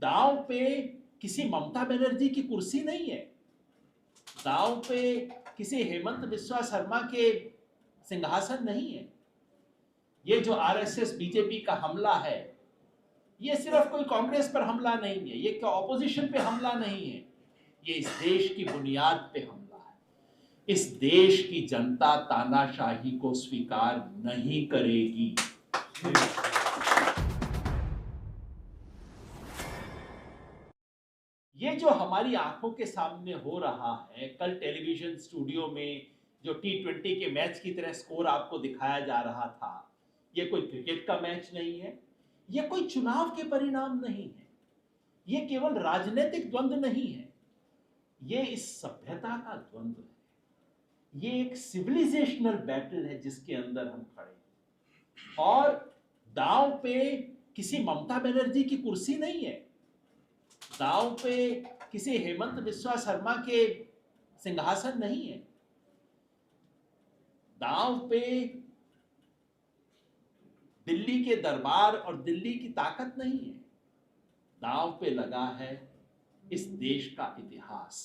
दांव पे किसी ममता बनर्जी की कुर्सी नहीं है, दांव पे किसी हेमंत बिस्वा शर्मा के सिंहासन नहीं है। ये जो आरएसएस बीजेपी का हमला है, ये सिर्फ कोई कांग्रेस पर हमला नहीं है, ये क्या ऑपोजिशन पे हमला नहीं है, ये इस देश की बुनियाद पे हमला है। इस देश की जनता तानाशाही को स्वीकार नहीं करेगी। ये जो हमारी आंखों के सामने हो रहा है, कल टेलीविजन स्टूडियो में जो T20 के मैच की तरह स्कोर आपको दिखाया जा रहा था, ये कोई क्रिकेट का मैच नहीं है, ये कोई चुनाव के परिणाम नहीं है, ये केवल राजनीतिक द्वंद्व नहीं है, ये इस सभ्यता का द्वंद्व है, ये एक सिविलाइजेशनल बैटल है जिसके अंदर हम खड़े हैं। और दांव पे किसी ममता बनर्जी की कुर्सी नहीं है, दांव पे किसी हेमंत बिस्वा शर्मा के सिंहासन नहीं है, दांव पे दिल्ली के दरबार और दिल्ली की ताकत नहीं है, दांव पे लगा है इस देश का इतिहास,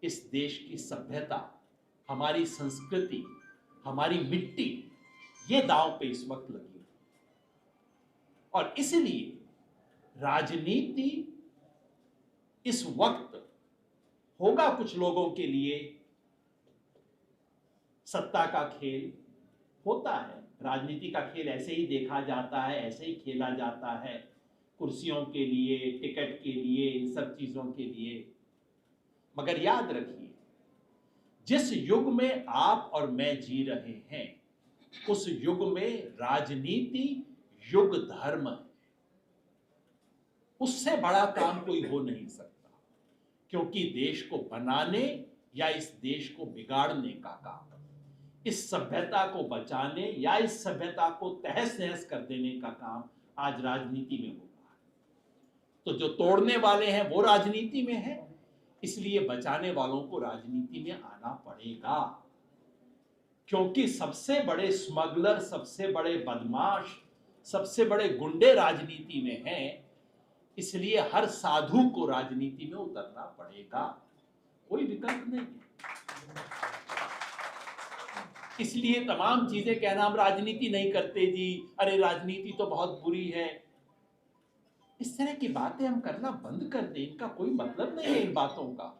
इस देश की सभ्यता, हमारी संस्कृति, हमारी मिट्टी, ये दांव पे इस वक्त लगी है। और इसलिए राजनीति इस वक्त होगा कुछ लोगों के लिए सत्ता का खेल, होता है, राजनीति का खेल ऐसे ही देखा जाता है, ऐसे ही खेला जाता है, कुर्सियों के लिए, टिकट के लिए, इन सब चीजों के लिए। मगर याद रखिए, जिस युग में आप और मैं जी रहे हैं, उस युग में राजनीति युग धर्म है, उससे बड़ा काम कोई हो नहीं सकता। क्योंकि देश को बनाने या इस देश को बिगाड़ने का काम, इस सभ्यता को बचाने या इस सभ्यता को तहस नहस कर देने का काम आज राजनीति में हो रहा है। तो जो तोड़ने वाले हैं वो राजनीति में है, इसलिए बचाने वालों को राजनीति में आना पड़ेगा। क्योंकि सबसे बड़े स्मगलर, सबसे बड़े बदमाश, सबसे बड़े गुंडे राजनीति में हैं, इसलिए हर साधु को राजनीति में उतरना पड़ेगा, कोई विकल्प नहीं है। इसलिए तमाम चीजें कहना, हम राजनीति नहीं करते जी, अरे राजनीति तो बहुत बुरी है, इस तरह की बातें हम करना बंद कर दें। इनका कोई मतलब नहीं है इन बातों का,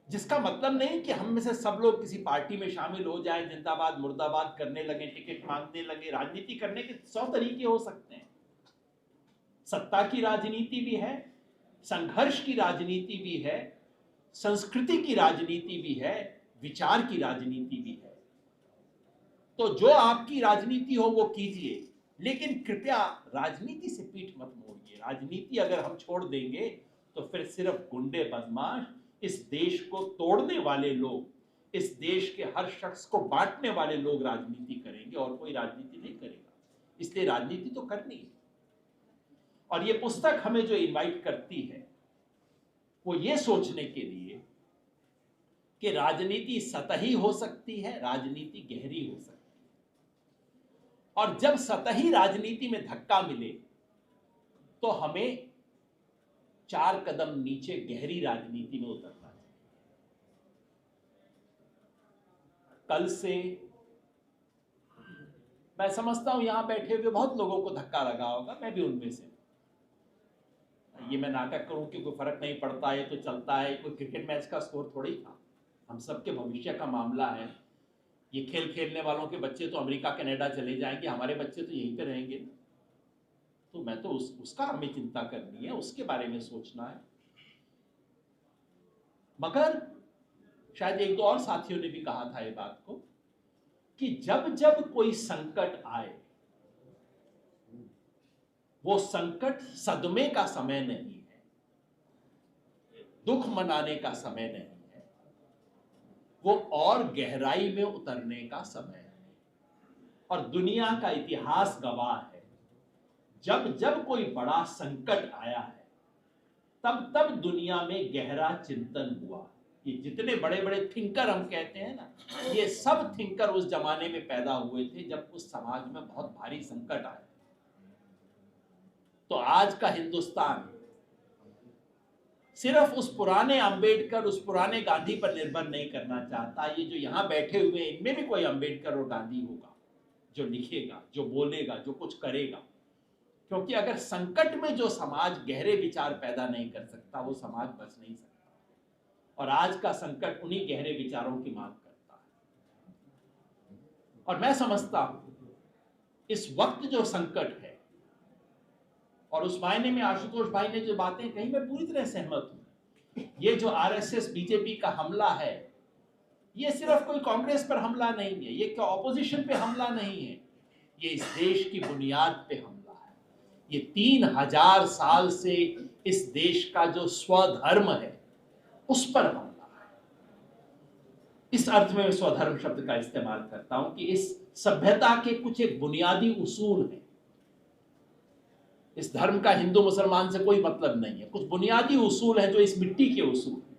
जिसका मतलब नहीं कि हम में से सब लोग किसी पार्टी में शामिल हो जाएं, जिंदाबाद मुर्दाबाद करने लगे, टिकट मांगने लगे। राजनीति करने के 100 तरीके हो सकते हैं। सत्ता की राजनीति भी है, संघर्ष की राजनीति भी है, संस्कृति की राजनीति भी है, विचार की राजनीति भी है। तो जो आपकी राजनीति हो वो कीजिए, लेकिन कृपया राजनीति से पीठ मत मोड़िए। राजनीति अगर हम छोड़ देंगे तो फिर सिर्फ गुंडे, बदमाश, इस देश को तोड़ने वाले लोग, इस देश के हर शख्स को बांटने वाले लोग राजनीति करेंगे और कोई राजनीति नहीं करेगा। इसलिए राजनीति तो करनी है। और ये पुस्तक हमें जो इनवाइट करती है वो ये सोचने के लिए कि राजनीति सतही हो सकती है, राजनीति गहरी हो सकती है। और जब सतही राजनीति में धक्का मिले तो हमें 4 कदम नीचे गहरी राजनीति में उतरना चाहिए। कल से मैं समझता हूं यहां बैठे हुए बहुत लोगों को धक्का लगा होगा, मैं भी उनमें से। ये मैं नाटक करूं कि कोई फर्क नहीं पड़ता है तो चलता है, कोई क्रिकेट मैच का स्कोर थोड़ी था, हम सबके भविष्य का मामला है। ये खेल खेलने वालों के बच्चे तो अमेरिका कनाडा चले जाएंगे, हमारे बच्चे तो यहीं पे रहेंगे। तो मैं तो उसका हमें चिंता करनी है, उसके बारे में सोचना है। मगर शायद एक दो और साथियों ने भी कहा था ये बात को कि जब जब कोई संकट आए, वो संकट सदमे का समय नहीं है, दुख मनाने का समय नहीं है, वो और गहराई में उतरने का समय है। और दुनिया का इतिहास गवाह है, जब जब कोई बड़ा संकट आया है तब तब दुनिया में गहरा चिंतन हुआ। ये जितने बड़े बड़े थिंकर हम कहते हैं ना, ये सब थिंकर उस जमाने में पैदा हुए थे जब उस समाज में बहुत भारी संकट आया। तो आज का हिंदुस्तान सिर्फ उस पुराने अंबेडकर, उस पुराने गांधी पर निर्भर नहीं करना चाहता। ये जो यहां बैठे हुए, इनमें भी कोई अंबेडकर और गांधी होगा जो लिखेगा, जो बोलेगा, जो कुछ करेगा। क्योंकि अगर संकट में जो समाज गहरे विचार पैदा नहीं कर सकता, वो समाज बच नहीं सकता। और आज का संकट उन्हीं गहरे विचारों की मांग करता है। और मैं समझता हूं इस वक्त जो संकट है, और उस मायने में आशुतोष भाई ने जो बातें कही, मैं पूरी तरह सहमत हूं। ये जो आरएसएस बीजेपी का हमला है, ये सिर्फ कोई कांग्रेस पर हमला नहीं है, ये क्या ऑपोजिशन पे हमला नहीं है, ये इस देश की बुनियाद पे हमला है। ये 3000 साल से इस देश का जो स्वधर्म है उस पर हमला है। इस अर्थ में मैं स्वधर्म शब्द का इस्तेमाल करता हूं कि इस सभ्यता के कुछ एक बुनियादी उसूल हैं। इस धर्म का हिंदू मुसलमान से कोई मतलब नहीं है, कुछ बुनियादी उसूल हैं जो इस मिट्टी के उसूल हैं,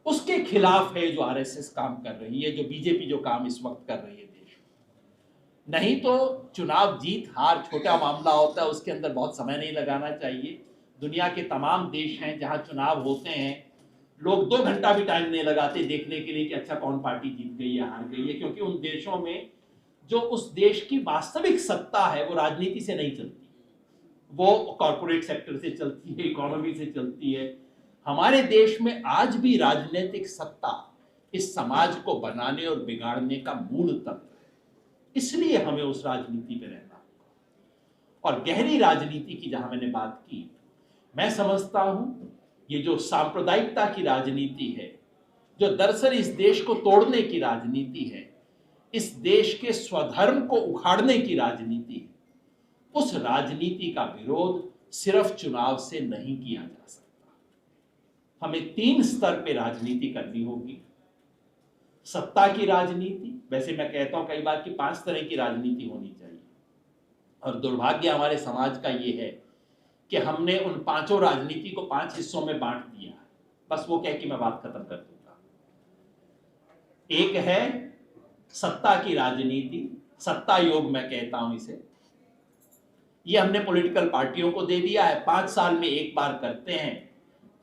उसके खिलाफ है जो आरएसएस काम कर रही है, जो बीजेपी जो काम इस वक्त कर रही है देश में। नहीं तो चुनाव जीत हार छोटा मामला होता है, उसके अंदर बहुत समय नहीं लगाना चाहिए। दुनिया के तमाम देश हैं जहां चुनाव होते हैं, लोग 2 घंटा भी टाइम नहीं लगाते देखने के लिए कि अच्छा कौन पार्टी जीत गई या हार गई है, क्योंकि उन देशों में जो उस देश की वास्तविक सत्ता है वो राजनीति से नहीं चलती, वो कॉर्पोरेट सेक्टर से चलती है, इकोनॉमी से चलती है। हमारे देश में आज भी राजनीतिक सत्ता इस समाज को बनाने और बिगाड़ने का मूल तत्व है, इसलिए हमें उस राजनीति पे रहना होगा। और गहरी राजनीति की जहां मैंने बात की, मैं समझता हूं ये जो सांप्रदायिकता की राजनीति है, जो दरअसल इस देश को तोड़ने की राजनीति है, इस देश के स्वधर्म को उखाड़ने की राजनीति है, उस राजनीति का विरोध सिर्फ चुनाव से नहीं किया जा सकता। हमें 3 स्तर पे राजनीति करनी होगी। सत्ता की राजनीति, वैसे मैं कहता हूं कई बार कि 5 तरह की राजनीति होनी चाहिए, और दुर्भाग्य हमारे समाज का ये है कि हमने उन 5 राजनीति को 5 हिस्सों में बांट दिया। बस वो कह के मैं बात खत्म कर दूंगा। एक है सत्ता की राजनीति, सत्ता योग मैं कहता हूं इसे। ये हमने पॉलिटिकल पार्टियों को दे दिया है, 5 साल में एक बार करते हैं,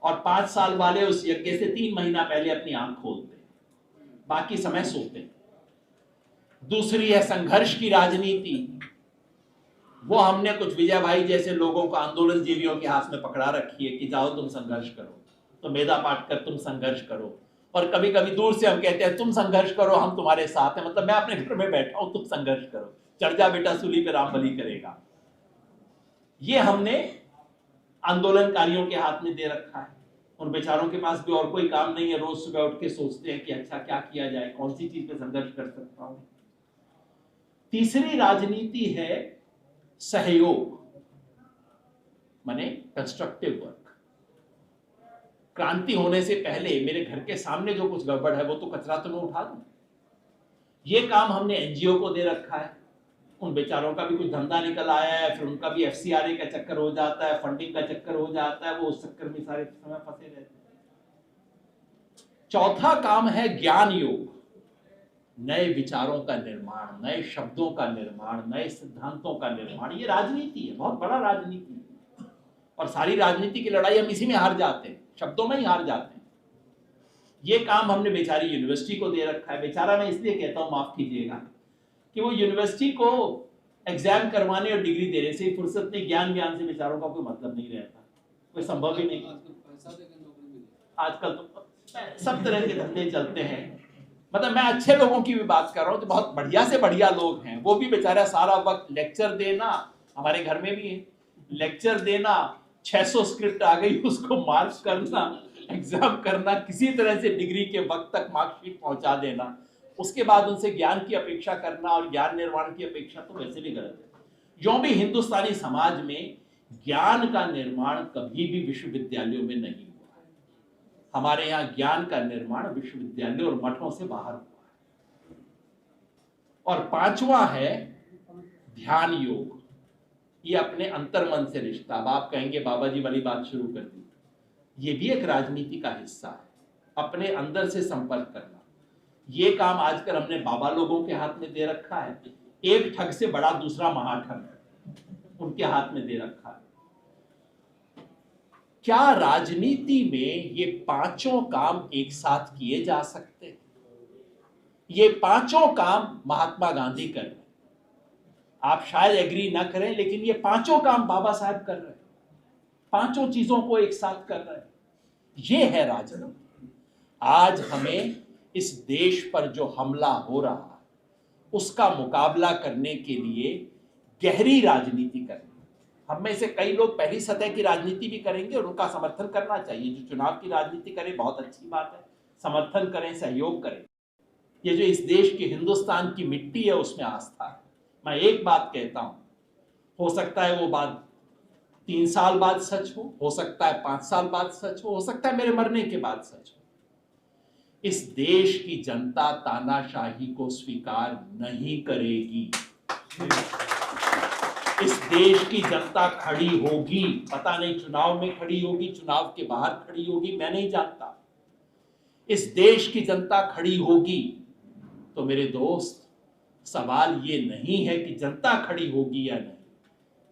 और 5 साल वाले उस यज्ञ से 3 महीना पहले अपनी आंख खोलते हैं, बाकी समय सोते हैं। दूसरी है संघर्ष की राजनीति। वो हमने कुछ विजय भाई जैसे लोगों को आंदोलन जीवियों के हाथ में पकड़ा रखी है कि जाओ तुम संघर्ष करो, तो मेधा पाटकर तुम संघर्ष करो, और कभी कभी दूर से हम कहते हैं तुम संघर्ष करो हम तुम्हारे साथ हैं, मतलब मैं अपने घर में बैठा हूं, तुम संघर्ष करो, चढ़ जा बेटा सूली पे राम बलि करेगा। ये हमने आंदोलनकारियों के हाथ में दे रखा है। उन बेचारों के पास भी और कोई काम नहीं है, रोज सुबह उठ के सोचते हैं कि अच्छा क्या किया जाए, कौन सी चीज पे संघर्ष कर सकता हूं। तीसरी राजनीति है सहयोग, माने कंस्ट्रक्टिव वर्क। क्रांति होने से पहले मेरे घर के सामने जो कुछ गड़बड़ है वो तो कचरा तो मैं उठा दूं। ये काम हमने एनजीओ को दे रखा है। उन बेचारों का भी कुछ धंधा निकल आया है, फिर उनका भी एफसीआरए का चक्कर हो जाता है, फंडिंग का चक्कर हो जाता है, वो उस चक्कर में सारे समय फंसे रहते हैं। चौथा काम है ज्ञान योग, नए विचारों का निर्माण, नए शब्दों का निर्माण, नए सिद्धांतों का निर्माण। ये राजनीति है, बहुत बड़ा राजनीति है, और सारी राजनीति की लड़ाई हम इसी में हार जाते हैं, शब्दों में ही हार जाते हैं। ये काम हमने बेचारी यूनिवर्सिटी को दे रखा है। बेचारा मैं इसलिए कहता हूं, माफ कीजिएगा, कि वो यूनिवर्सिटी को एग्जाम करवाने और डिग्री देने से फुर्सत नहीं, ज्ञान से बेचारों का कोई मतलब नहीं रहता, कोई संभव ही नहीं। आजकल तो सब तरह के धंधे चलते हैं। मतलब मैं अच्छे लोगों की भी बात कर रहा हूँ, जो बहुत बढ़िया से बढ़िया लोग हैं, वो भी बेचारा सारा वक्त लेक्चर देना, हमारे घर में भी है, लेक्चर देना, 600 स्क्रिप्ट आ गई उसको मार्क करना, एग्जाम करना, किसी तरह से डिग्री के वक्त तक मार्कशीट पहुंचा देना, उसके बाद उनसे ज्ञान की अपेक्षा करना और ज्ञान निर्माण की अपेक्षा तो वैसे भी गलत है। जो भी हिंदुस्तानी समाज में ज्ञान का निर्माण कभी भी विश्वविद्यालयों में नहीं हुआ है। हमारे यहाँ ज्ञान का निर्माण विश्वविद्यालयों और मठों से बाहर हुआ है। और 5वां है ध्यान योग। ये अपने अंतर्मन से रिश्ता, अब आप कहेंगे बाबा जी वाली बात शुरू कर दी, ये भी एक राजनीति का हिस्सा है, अपने अंदर से संपर्क करना। ये काम आजकल हमने बाबा लोगों के हाथ में दे रखा है। एक ठग से बड़ा दूसरा महाठग। उनके हाथ में दे रखा है। क्या राजनीति में ये पांचों काम एक साथ किए जा सकते हैं? ये पांचों काम महात्मा गांधी कर रहे हैं। आप शायद एग्री ना करें, लेकिन ये पांचों काम बाबा साहब कर रहे हैं। पांचों चीजों को एक साथ कर रहे हैं। ये है राजनीति। आज हमें इस देश पर जो हमला हो रहा है उसका मुकाबला करने के लिए गहरी राजनीति करनी। हम में से कई लोग पहली सतह की राजनीति भी करेंगे और उनका समर्थन करना चाहिए। जो चुनाव की राजनीति करे बहुत अच्छी बात है, समर्थन करें, सहयोग करें। ये जो इस देश की, हिंदुस्तान की मिट्टी है, उसमें आस्था है। मैं एक बात कहता हूं, हो सकता है वो बात 3 साल बाद सच हो सकता है 5 साल बाद सच हो सकता है मेरे मरने के बाद सच हो। इस देश की जनता तानाशाही को स्वीकार नहीं करेगी। इस देश की जनता खड़ी होगी, पता नहीं चुनाव में खड़ी होगी, चुनाव के बाहर खड़ी होगी, मैं नहीं जानता। इस देश की जनता खड़ी होगी। तो मेरे दोस्त, सवाल ये नहीं है कि जनता खड़ी होगी या नहीं,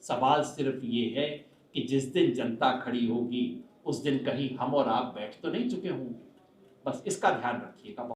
सवाल सिर्फ ये है कि जिस दिन जनता खड़ी होगी उस दिन कहीं हम और आप बैठ तो नहीं चुके होंगे। बस इसका ध्यान रखिएगा।